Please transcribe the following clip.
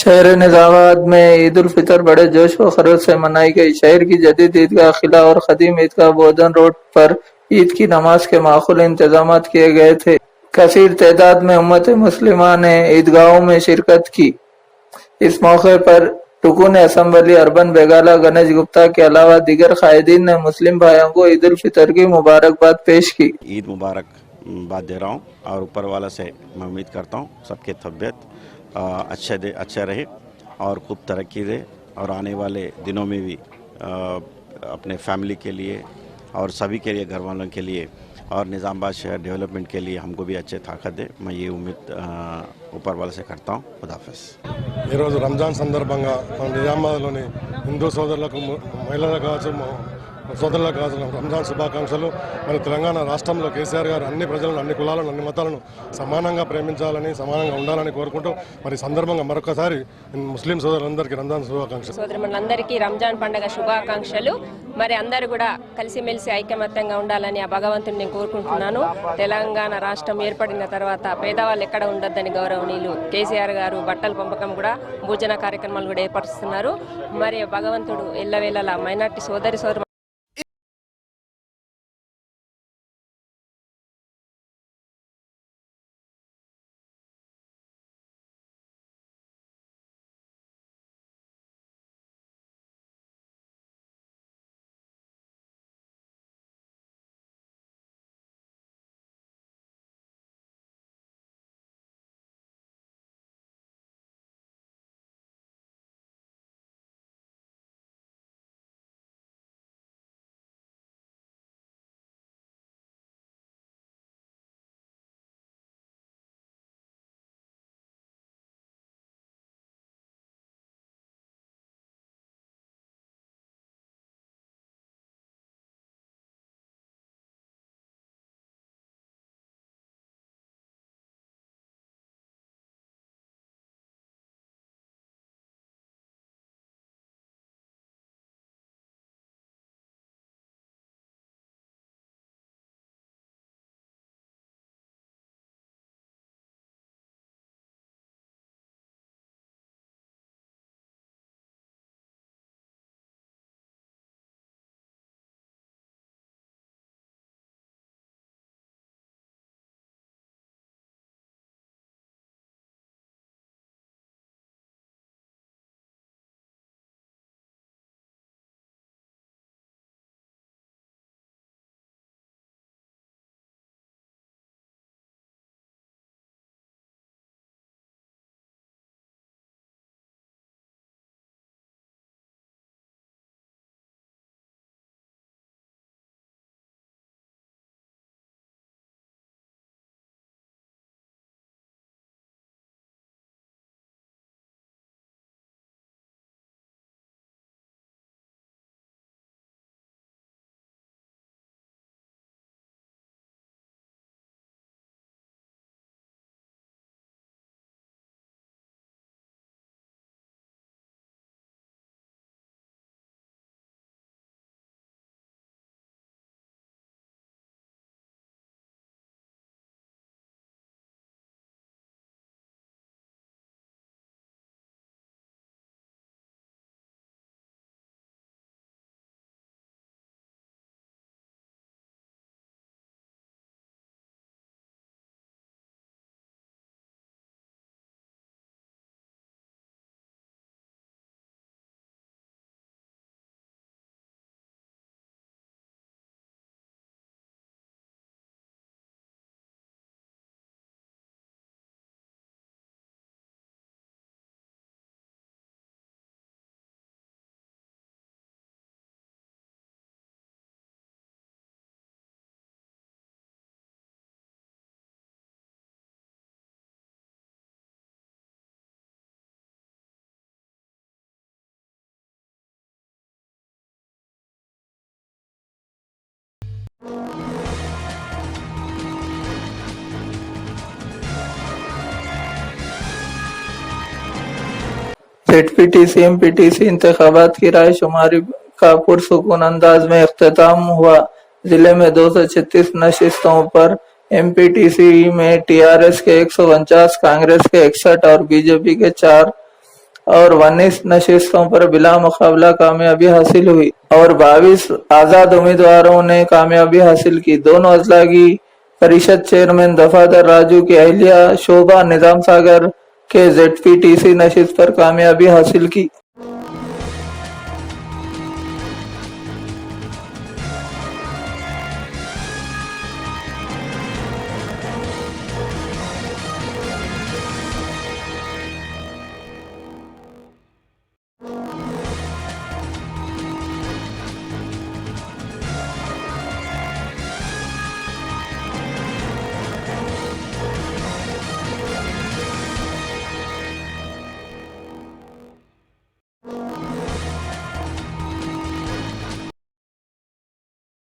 शहर निजामाबाद में ईद उल फितर बड़े जोश व खरोश से मनाई गई। शहर की जदीद ईदगाह किला और कदीम ईदगाह बोधन रोड पर ईद की नमाज के माकूल इंतजाम किए गए थे। कसीर तादाद में उम्मत मुस्लिमा ने ईदगाहों में शिरकत की। इस मौके पर रुकून असम्बली अर्बन बेगाला गणेश गुप्ता के अलावा दीगर कायदीन ने मुस्लिम भाइयों को ईद उल फितर की मुबारकबाद पेश की। ईद मुबारक बात दे रहा हूँ और ऊपर वाला से मैं उम्मीद करता हूँ सबके तबीयत अच्छा रहे और खूब तरक्की दे और आने वाले दिनों में भी अपने फैमिली के लिए और सभी के लिए, घर वालों के लिए और निज़ामाबाद शहर डेवलपमेंट के लिए हमको भी अच्छे ताकत दे। मैं ये उम्मीद ऊपर वाले से करता हूँ। खुदाफिज़। ఈ రోజు రంజాన్ సందర్భంగా మన నిజామాబాద్లోని హిందూ సోదరులకు, మహిళలకు కావచ్చు, సోదరులకు కావచ్చు రంజాన్ శుభాకాంక్షలు. మరి తెలంగాణ రాష్ట్రంలో కేసీఆర్ గారు అన్ని ప్రజలను, అన్ని కులాలను, అన్ని మతాలను సమానంగా ప్రేమించాలని, సమానంగా ఉండాలని కోరుకుంటూ మరి సందర్భంగా మరొకసారి ముస్లిం సోదరులందరికీ రంజాన్ శుభాకాంక్షలు. సోదరులందరికీ రంజాన్ పండుగ శుభాకాంక్షలు. మరి అందరూ కూడా కలిసిమెలిసి ఐకమత్యంగా ఉండాలని ఆ భగవంతుని నేను కోరుకుంటున్నాను. తెలంగాణ రాష్ట్రం ఏర్పడిన తర్వాత పేదవాళ్ళు ఎక్కడ ఉండొద్దని గౌరవనీయులు కేసీఆర్ గారు బట్టల పంపకం కూడా, భోజన కార్యక్రమాలు కూడా ఏర్పరుస్తున్నారు. మరి భగవంతుడు ఎల్లవేళలా మైనార్టీ సోదరు ZPTC MPTC इंतखाबात की रायशुमारी का पुरसुकून अंदाज में इख्तिताम हुआ। जिले में 236 नशिस्तों पर MPTC में TRS के 149, कांग्रेस के 61 और बीजेपी के 4 और 19 नशिस्तों पर बिला मुकाबला कामयाबी हासिल हुई और 22 आजाद उम्मीदवारों ने कामयाबी हासिल की। दोनों अजला की परिषद चेयरमैन दफादार राजू की अहलिया शोभा निजाम सागर के ZPTC नशिस्त पर कामयाबी हासिल की।